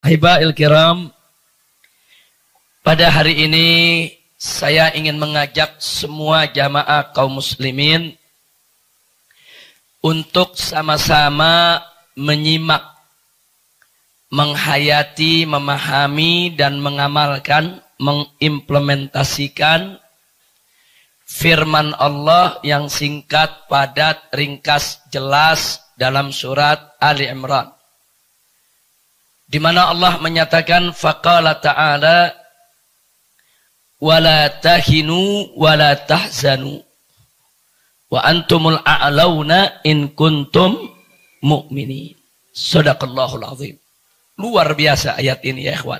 Ahibahil kiram, pada hari ini saya ingin mengajak semua jamaah kaum muslimin untuk sama-sama menyimak, menghayati, memahami dan mengamalkan, mengimplementasikan firman Allah yang singkat, padat, ringkas, jelas dalam surat Ali Imran, di mana Allah menyatakan faqala ta'ala wala tahinu wala tahzanu wa antumul a'launa in kuntum mu'minin. Shadaqallahul azim. Luar biasa ayat ini ya ikhwan.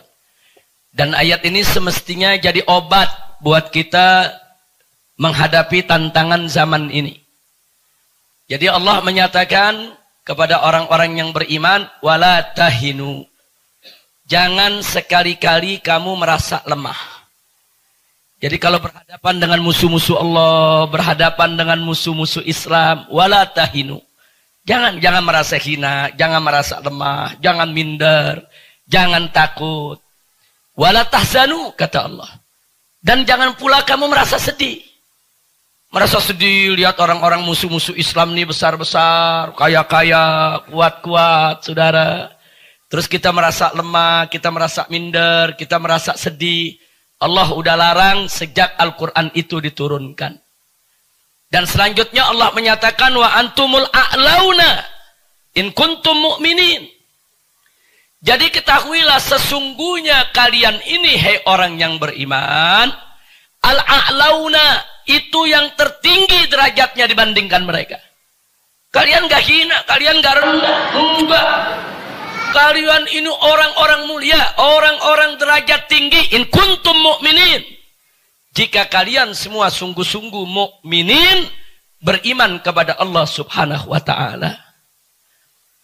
Dan ayat ini semestinya jadi obat buat kita menghadapi tantangan zaman ini. Jadi Allah menyatakan kepada orang-orang yang beriman, wala tahinu. Jangan sekali-kali kamu merasa lemah. Jadi kalau berhadapan dengan musuh-musuh Allah, berhadapan dengan musuh-musuh Islam, wala tahinu. Jangan merasa hina, jangan merasa lemah, jangan minder, jangan takut. Wala tahzanu, kata Allah. Dan jangan pula kamu merasa sedih. Merasa sedih lihat orang-orang musuh-musuh Islam ini besar-besar, kaya-kaya, kuat-kuat, saudara. Terus kita merasa lemah, kita merasa minder, kita merasa sedih. Allah udah larang sejak Al-Quran itu diturunkan. Dan selanjutnya Allah menyatakan wa antumul a'launa in kuntum mu'minin. Jadi ketahuilah sesungguhnya kalian ini, hai orang yang beriman, al-a'launa itu yang tertinggi derajatnya dibandingkan mereka. Kalian gak hina, kalian gak rendah, enggak. Kalian ini orang-orang mulia, orang-orang derajat tinggi, in kuntum mu'minin. Jika kalian semua sungguh-sungguh mukminin, beriman kepada Allah Subhanahu wa taala.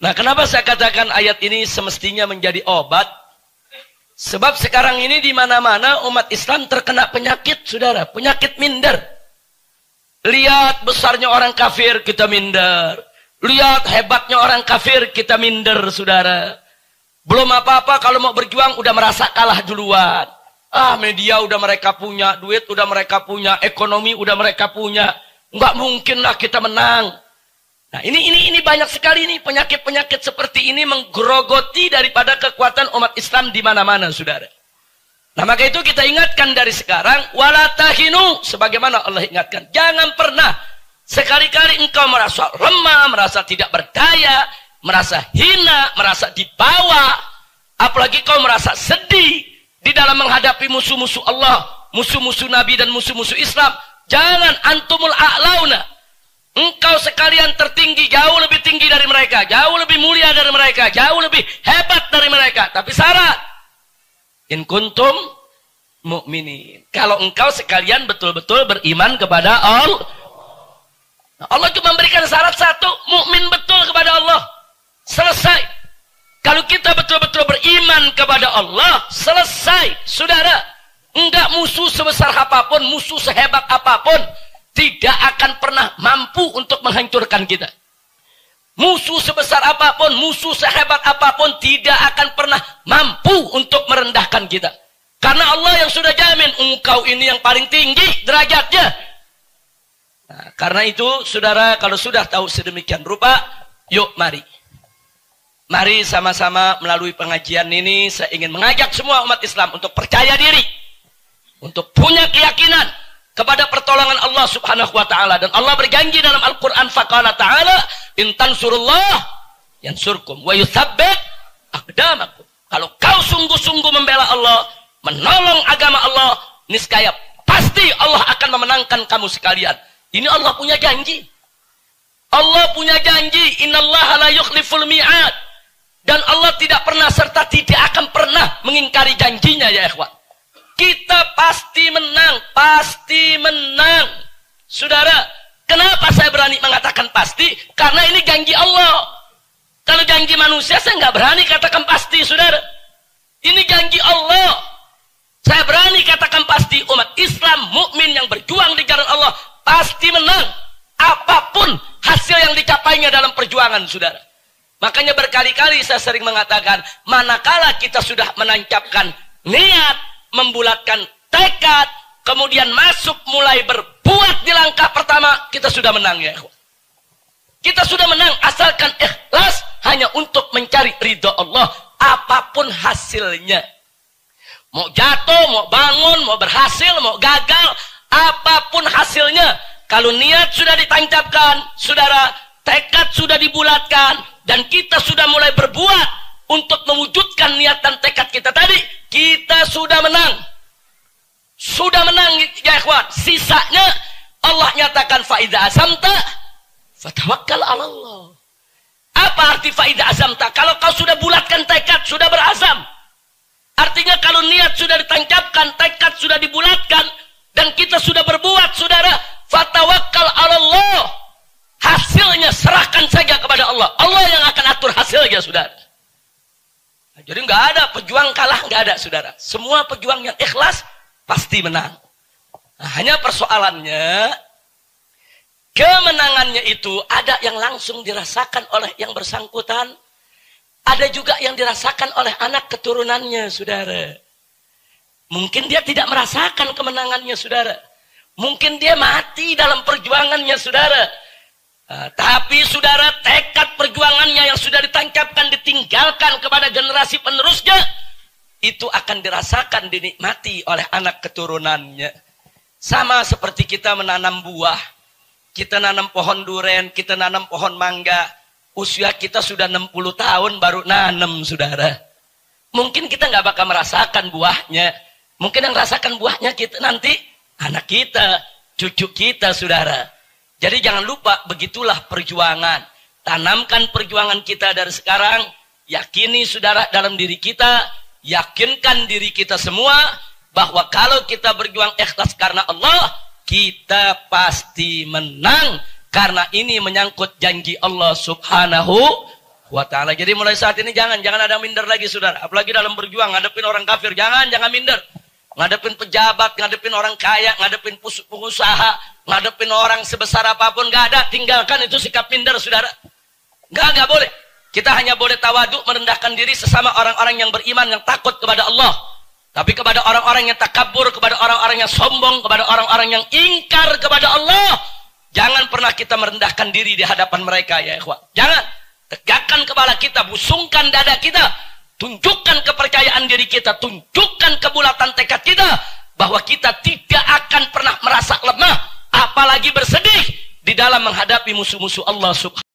Nah, kenapa saya katakan ayat ini semestinya menjadi obat? Sebab sekarang ini di mana-mana umat Islam terkena penyakit, saudara, penyakit minder. Lihat besarnya orang kafir, kita minder. Lihat hebatnya orang kafir, kita minder, saudara. Belum apa-apa kalau mau berjuang udah merasa kalah duluan. Media udah mereka punya, duit udah mereka punya, ekonomi udah mereka punya. Nggak mungkin lah kita menang. Nah, ini banyak sekali nih penyakit-penyakit seperti ini menggerogoti daripada kekuatan umat Islam di mana-mana, saudara. Nah, maka itu kita ingatkan dari sekarang, wala tahinu, sebagaimana Allah ingatkan. Jangan pernah sekali-kali engkau merasa lemah, merasa tidak berdaya, merasa hina, merasa dibawa, apalagi kau merasa sedih di dalam menghadapi musuh-musuh Allah, musuh-musuh Nabi dan musuh-musuh Islam. Jangan, antumul a'launa. Engkau sekalian tertinggi, jauh lebih tinggi dari mereka, jauh lebih mulia dari mereka, jauh lebih hebat dari mereka. Tapi syarat, in kuntum mu'minin. Kalau engkau sekalian betul-betul beriman kepada Allah. Allah cuma memberikan syarat satu, mukmin betul kepada Allah. Selesai. Kalau kita betul-betul beriman kepada Allah, selesai, saudara. Enggak musuh sebesar apapun, musuh sehebat apapun, tidak akan pernah mampu untuk menghancurkan kita. Musuh sebesar apapun, musuh sehebat apapun, tidak akan pernah mampu untuk merendahkan kita. Karena Allah yang sudah jamin, engkau ini yang paling tinggi derajatnya. Nah, karena itu, saudara, kalau sudah tahu sedemikian rupa, yuk mari. Mari sama-sama melalui pengajian ini, saya ingin mengajak semua umat Islam untuk percaya diri. Untuk punya keyakinan kepada pertolongan Allah Subhanahu wa ta'ala. Dan Allah berjanji dalam Al-Quran, faqala ta'ala, in tansurullah yansurkum wa yuthabbit aqdamakum. Kalau kau sungguh-sungguh membela Allah, menolong agama Allah, niscaya pasti Allah akan memenangkan kamu sekalian. Ini Allah punya janji. Allah punya janji. Innallaha la yukhliful mi'ad. Dan Allah tidak pernah serta tidak akan pernah mengingkari janjinya, ya ikhwan. Kita pasti menang. Pasti menang. Saudara, kenapa saya berani mengatakan pasti? Karena ini janji Allah. Kalau janji manusia, saya nggak berani katakan pasti, saudara. Ini janji Allah. Saya berani katakan pasti, umat Islam, mukmin yang berjuang di jalan Allah, pasti menang. Apapun hasil yang dicapainya dalam perjuangan, saudara. Makanya berkali-kali saya sering mengatakan, manakala kita sudah menancapkan niat, membulatkan tekad, kemudian masuk mulai berbuat di langkah pertama, kita sudah menang ya ikhwan. Kita sudah menang asalkan ikhlas hanya untuk mencari ridho Allah, apapun hasilnya. Mau jatuh, mau bangun, mau berhasil, mau gagal, apapun hasilnya. Kalau niat sudah ditancapkan, saudara, tekad sudah dibulatkan, dan kita sudah mulai berbuat untuk mewujudkan niat dan tekad kita tadi, kita sudah menang. Sudah menang ya ikhwan. Sisanya Allah nyatakan faida azamta fatawakkal 'ala Allah. Apa arti faida azamta? Kalau kau sudah bulatkan tekad, sudah berazam. Artinya kalau niat sudah ditancapkan, tekad sudah dibulatkan, dan kita sudah berbuat, saudara, fatawakkal 'ala Allah. Hasilnya serahkan saja kepada Allah. Allah yang akan atur hasilnya, saudara. Nah, jadi nggak ada pejuang kalah, nggak ada, saudara. Semua pejuang yang ikhlas pasti menang. Nah, hanya persoalannya, kemenangannya itu ada yang langsung dirasakan oleh yang bersangkutan, ada juga yang dirasakan oleh anak keturunannya, saudara. Mungkin dia tidak merasakan kemenangannya, saudara. Mungkin dia mati dalam perjuangannya, saudara. Tapi saudara, tekad perjuangannya yang sudah ditancapkan, ditinggalkan kepada generasi penerusnya, itu akan dirasakan, dinikmati oleh anak keturunannya. Sama seperti kita menanam buah. Kita nanam pohon duren, kita nanam pohon mangga. Usia kita sudah 60 tahun baru nanam, saudara. Mungkin kita nggak bakal merasakan buahnya. Mungkin yang merasakan buahnya kita nanti anak kita, cucu kita, saudara. Jadi jangan lupa, begitulah perjuangan. Tanamkan perjuangan kita dari sekarang. Yakini, saudara, dalam diri kita. Yakinkan diri kita semua bahwa kalau kita berjuang ikhlas karena Allah, kita pasti menang. Karena ini menyangkut janji Allah Subhanahu wa ta'ala. Jadi mulai saat ini jangan ada minder lagi, saudara. Apalagi dalam berjuang, ngadepin orang kafir. Jangan minder. Ngadepin pejabat, ngadepin orang kaya, ngadepin pengusaha, ngadepin orang sebesar apapun, gak ada. Tinggalkan itu sikap minder, saudara. Gak boleh. Kita hanya boleh tawaduk, merendahkan diri sesama orang-orang yang beriman, yang takut kepada Allah. Tapi kepada orang-orang yang takabur, kepada orang-orang yang sombong, kepada orang-orang yang ingkar kepada Allah, jangan pernah kita merendahkan diri di hadapan mereka, ya ikhwan. Jangan. Tegakkan kepala kita, busungkan dada kita, tunjukkan kepercayaan diri kita, tunjukkan kebulatan tekad kita, bahwa kita tidak akan pernah merasa lemah, apalagi bersedih di dalam menghadapi musuh-musuh Allah Subhanahu